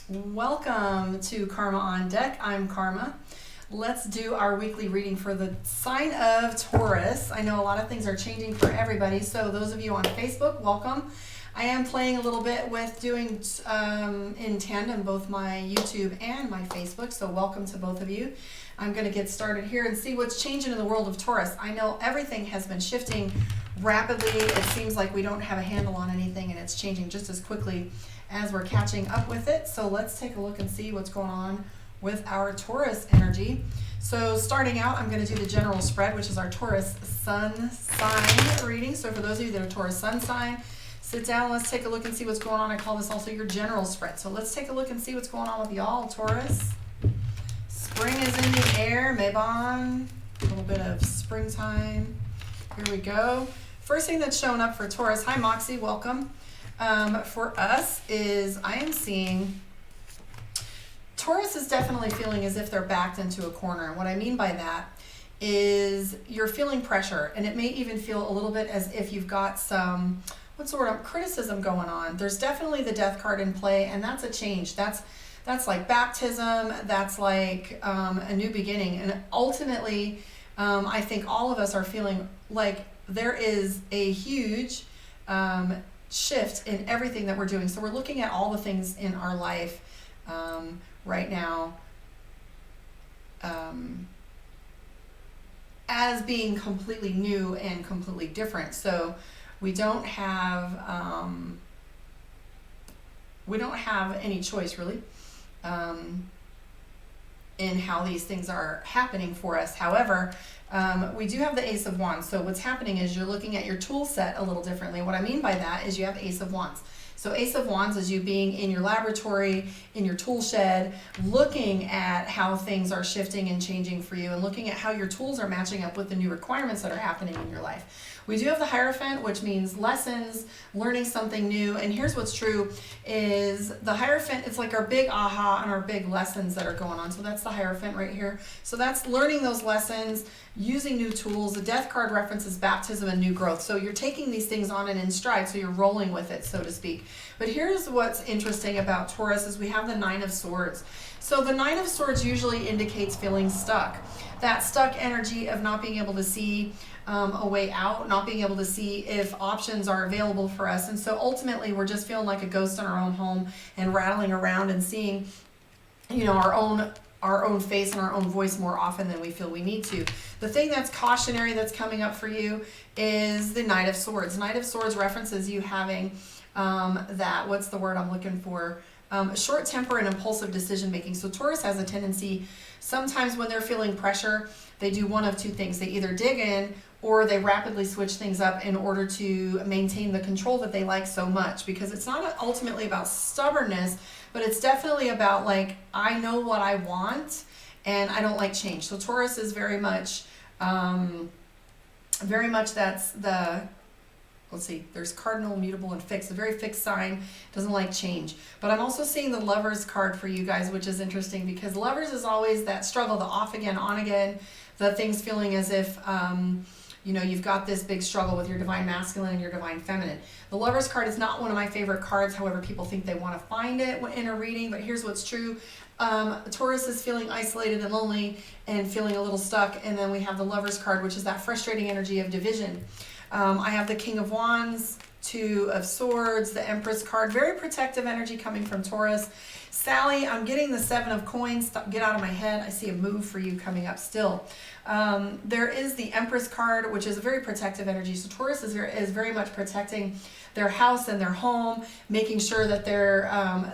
Welcome to Karma on Deck. I'm Karma. Let's do our weekly reading for the sign of Taurus. I know a lot of things are changing for everybody, so those of you on Facebook, welcome. I am playing a little bit with doing in tandem both my YouTube and my Facebook, so welcome to both of you. I'm going to get started here and see what's changing in the world of Taurus. I know everything has been shifting rapidly. It seems like we don't have a handle on anything, and it's changing just as quickly as we're catching up with it. So let's take a look and see what's going on with our Taurus energy. So starting out, I'm going to do the general spread, which is our Taurus sun sign reading. So for those of you that are Taurus sun sign, sit down, let's take a look and see what's going on. I call this also your general spread. So let's take a look and see what's going on with y'all, Taurus. Spring is in the air, Mabon, a little bit of springtime. Here we go. First thing that's showing up for Taurus, hi Moxie, welcome. For us is I am seeing Taurus is definitely feeling as if they're backed into a corner. And what I mean by that is you're feeling pressure, and it may even feel a little bit as if you've got some, what's the word, criticism going on. There's definitely the death card in play, and that's a change. That's like baptism. That's like a new beginning. And ultimately, I think all of us are feeling like there is a huge shift in everything that we're doing. So we're looking at all the things in our life right now as being completely new and completely different. So we don't have any choice really in how these things are happening for us. However, we do have the Ace of Wands. So what's happening is you're looking at your tool set a little differently. What I mean by that is you have Ace of Wands. So Ace of Wands is you being in your laboratory, in your tool shed, looking at how things are shifting and changing for you, and looking at how your tools are matching up with the new requirements that are happening in your life. We do have the Hierophant, which means lessons, learning something new. And here's what's true is the Hierophant, it's like our big aha and our big lessons that are going on. So that's the Hierophant right here. So that's learning those lessons, using new tools. The death card references baptism and new growth. So you're taking these things on and in stride, so you're rolling with it, so to speak. But here's what's interesting about Taurus is we have the Nine of Swords. So the Nine of Swords usually indicates feeling stuck. That stuck energy of not being able to see a way out, not being able to see if options are available for us. And so ultimately we're just feeling like a ghost in our own home and rattling around and seeing, you know, our own face and our own voice more often than we feel we need to. The thing that's cautionary that's coming up for you is the Knight of Swords. Knight of Swords references you having that, what's the word I'm looking for? Short temper and impulsive decision making. So Taurus has a tendency, sometimes when they're feeling pressure, they do one of two things. They either dig in or they rapidly switch things up in order to maintain the control that they like so much, because it's not ultimately about stubbornness, but it's definitely about like, I know what I want and I don't like change. So Taurus is very much that's the, let's see, there's cardinal, mutable, and fixed. A very fixed sign, doesn't like change. But I'm also seeing the Lovers card for you guys, which is interesting because Lovers is always that struggle, the off again, on again, the things feeling as if, you know, you've got this big struggle with your divine masculine and your divine feminine. The Lovers card is not one of my favorite cards. However, people think they want to find it in a reading, but here's what's true. Taurus is feeling isolated and lonely and feeling a little stuck. And then we have the Lovers card, which is that frustrating energy of division. I have the King of Wands, Two of Swords, the Empress card, very protective energy coming from Taurus. Sally, I'm getting the Seven of Coins. Get out of my head. I see a move for you coming up still. There is the Empress card, which is a very protective energy. So Taurus is very much protecting their house and their home, making sure that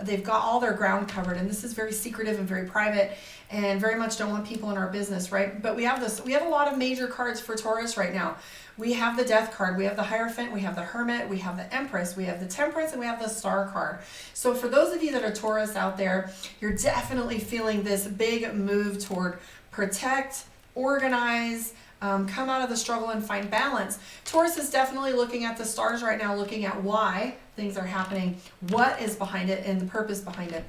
they've got all their ground covered. And this is very secretive and very private, and very much don't want people in our business, right? But we have a lot of major cards for Taurus right now. We have the Death card, we have the Hierophant, we have the Hermit, we have the Empress, we have the Temperance, and we have the Star card. So for those of you that are Taurus out there, you're definitely feeling this big move toward protect, organize, come out of the struggle and find balance. Taurus is definitely looking at the stars right now, looking at why things are happening, what is behind it, and the purpose behind it.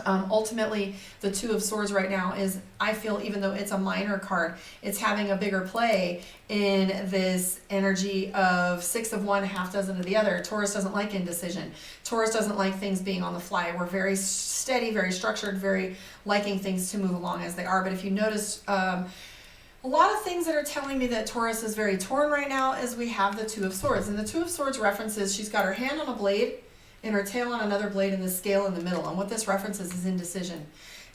Ultimately, the Two of Swords right now is, I feel, even though it's a minor card, it's having a bigger play in this energy of Six of one, half dozen of the other. Taurus doesn't like indecision. Taurus doesn't like things being on the fly. We're very steady, very structured, very liking things to move along as they are. But if you notice, a lot of things that are telling me that Taurus is very torn right now is we have the Two of Swords. And the Two of Swords references, she's got her hand on a blade and her tail on another blade and the scale in the middle. And what this references is indecision.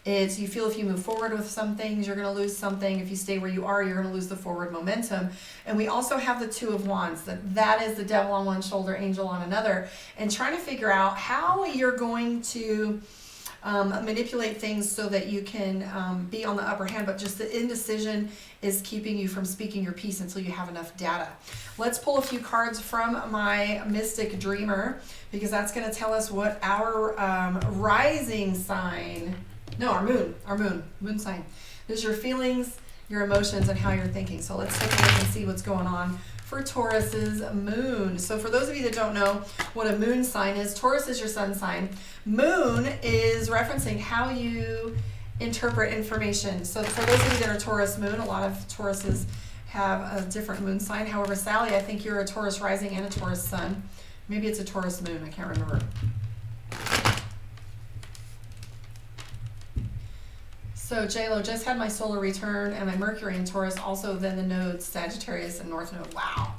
It's, you feel if you move forward with some things, you're going to lose something. If you stay where you are, you're going to lose the forward momentum. And we also have the Two of Wands. That is the devil on one shoulder, angel on another. And trying to figure out how you're going to manipulate things so that you can be on the upper hand, but just the indecision is keeping you from speaking your piece until you have enough data. Let's pull a few cards from my Mystic Dreamer, because that's going to tell us what our rising sign, no, our moon sign. There's your feelings, your emotions, and how you're thinking. So let's take a look and see what's going on for Taurus's moon. So for those of you that don't know what a moon sign is, Taurus is your sun sign. Moon is referencing how you interpret information. So for those of you that are Taurus moon, a lot of Tauruses have a different moon sign. However, Sally, I think you're a Taurus rising and a Taurus sun. Maybe it's a Taurus moon, I can't remember. So JLo, just had my solar return and my Mercury in Taurus, also then the nodes Sagittarius and North Node. Wow.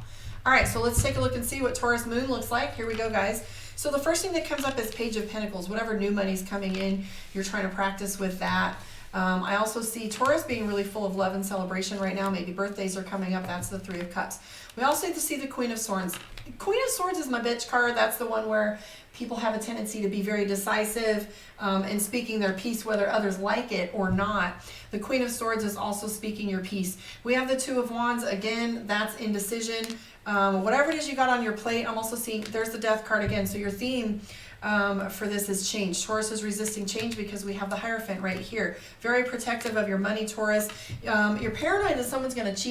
All right, so let's take a look and see what Taurus moon looks like. Here we go, guys. So the first thing that comes up is Page of Pentacles. Whatever new money's coming in, you're trying to practice with that. I also see Taurus being really full of love and celebration right now. Maybe birthdays are coming up. That's the Three of Cups. We also see the Queen of Swords. Queen of Swords is my bitch card. That's the one where people have a tendency to be very decisive and speaking their piece, whether others like it or not. The Queen of Swords is also speaking your piece. We have the Two of Wands. Again, that's indecision. Whatever it is you got on your plate, I'm also seeing, there's the Death card again. So your theme for this is change. Taurus is resisting change because we have the Hierophant right here. Very protective of your money, Taurus. You're paranoid that someone's going to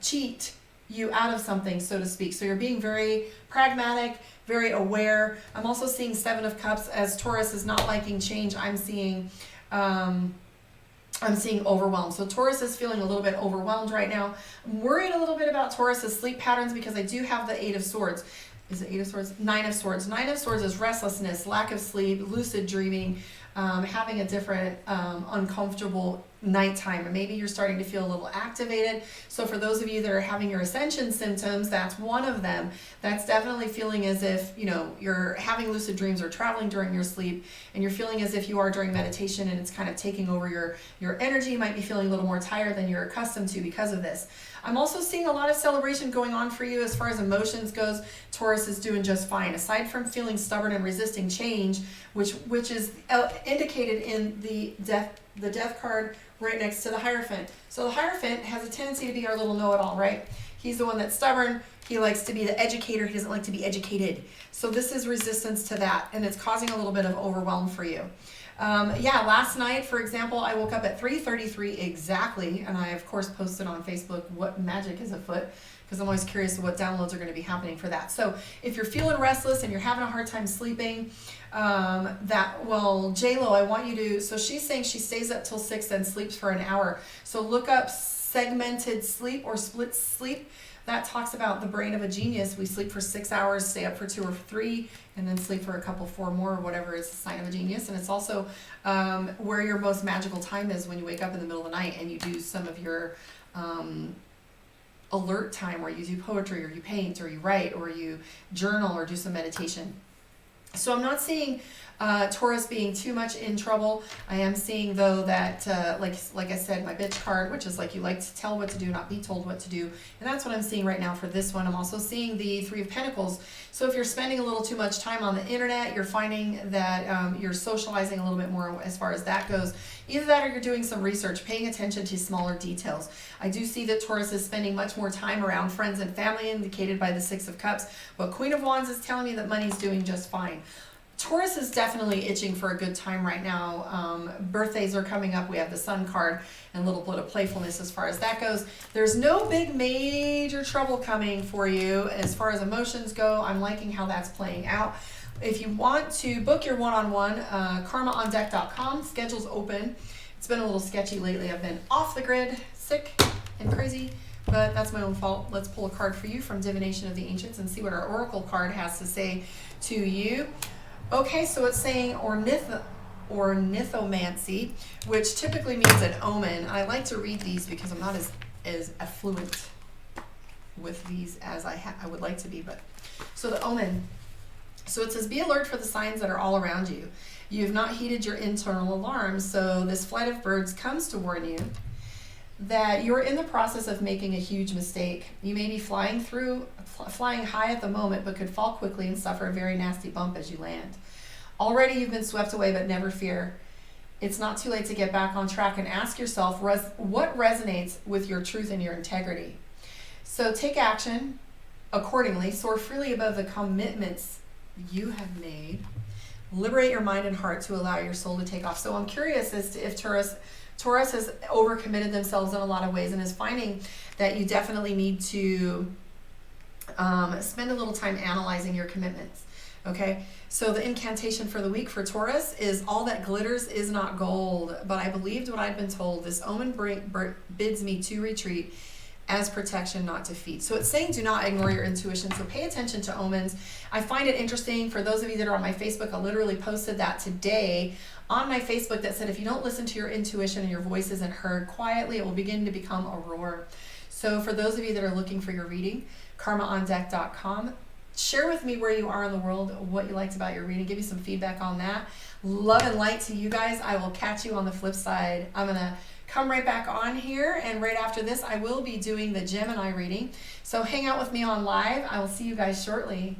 cheat you out of something, so to speak. So you're being very pragmatic, very aware. I'm also seeing Seven of Cups. As Taurus is not liking change, I'm seeing overwhelmed. So Taurus is feeling a little bit overwhelmed right now. I'm worried a little bit about Taurus's sleep patterns because I do have the Eight of Swords. Is it Eight of Swords? Nine of Swords. Nine of Swords is restlessness, lack of sleep, lucid dreaming, having a different uncomfortable nighttime, and maybe you're starting to feel a little activated. So for those of you that are having your ascension symptoms, that's one of them. That's definitely feeling as if, you know, you're having lucid dreams or traveling during your sleep, and you're feeling as if you are during meditation, and it's kind of taking over your energy. You might be feeling a little more tired than you're accustomed to because of this. I'm also seeing a lot of celebration going on for you as far as emotions goes. Taurus is doing just fine. Aside from feeling stubborn and resisting change, which is indicated in the Death card right next to the Hierophant. So the Hierophant has a tendency to be our little know-it-all, right? He's the one that's stubborn. He likes to be the educator. He doesn't like to be educated. So this is resistance to that, and it's causing a little bit of overwhelm for you. Last night, for example, I woke up at 3:33 exactly, and I, of course, posted on Facebook what magic is afoot, because I'm always curious what downloads are going to be happening for that. So if you're feeling restless and you're having a hard time sleeping, JLo, I want you to, so she's saying she stays up till 6 and sleeps for an hour. So look up segmented sleep or split sleep. That talks about the brain of a genius. We sleep for 6 hours, stay up for 2 or 3, and then sleep for a couple, 4 more, or whatever is the sign of a genius. And it's also where your most magical time is when you wake up in the middle of the night and you do some of your alert time, where you do poetry or you paint or you write or you journal or do some meditation. So I'm not seeing Taurus being too much in trouble. I am seeing, though, that like I said, my bitch card, which is like you like to tell what to do, not be told what to do. And that's what I'm seeing right now for this one. I'm also seeing the Three of Pentacles. So if you're spending a little too much time on the internet, you're finding that you're socializing a little bit more as far as that goes. Either that or you're doing some research, paying attention to smaller details. I do see that Taurus is spending much more time around friends and family, indicated by the Six of Cups. But Queen of Wands is telling me that money's doing just fine. Taurus is definitely itching for a good time right now. Birthdays are coming up. We have the Sun card and a little bit of playfulness as far as that goes. There's no big major trouble coming for you as far as emotions go. I'm liking how that's playing out. If you want to book your one-on-one, karmaondeck.com, schedule's open. It's been a little sketchy lately. I've been off the grid, sick and crazy, but that's my own fault. Let's pull a card for you from Divination of the Ancients and see what our Oracle card has to say to you. Okay, so it's saying ornithomancy, which typically means an omen. I like to read these because I'm not as affluent with these as I would like to be. But so the omen. So it says, be alert for the signs that are all around you. You have not heeded your internal alarms, so this flight of birds comes to warn you that you're in the process of making a huge mistake. You may be flying high at the moment, but could fall quickly and suffer a very nasty bump as you land. Already you've been swept away, but never fear. It's not too late to get back on track and ask yourself what resonates with your truth and your integrity. So take action accordingly. Soar freely above the commitments you have made. Liberate your mind and heart to allow your soul to take off. So I'm curious as to if Taurus has overcommitted themselves in a lot of ways and is finding that you definitely need to spend a little time analyzing your commitments. Okay, so the incantation for the week for Taurus is, all that glitters is not gold, but I believed what I'd been told. This omen bids me to retreat as protection, not defeat. So it's saying do not ignore your intuition. So pay attention to omens. I find it interesting. For those of you that are on my Facebook, I literally posted that today on my Facebook that said, if you don't listen to your intuition and your voice isn't heard quietly, it will begin to become a roar. So for those of you that are looking for your reading, karmaondeck.com. Share with me where you are in the world, what you liked about your reading. Give me some feedback on that. Love and light to you guys. I will catch you on the flip side. I'm going to come right back on here, and right after this I will be doing the Gemini reading. So hang out with me on live. I will see you guys shortly.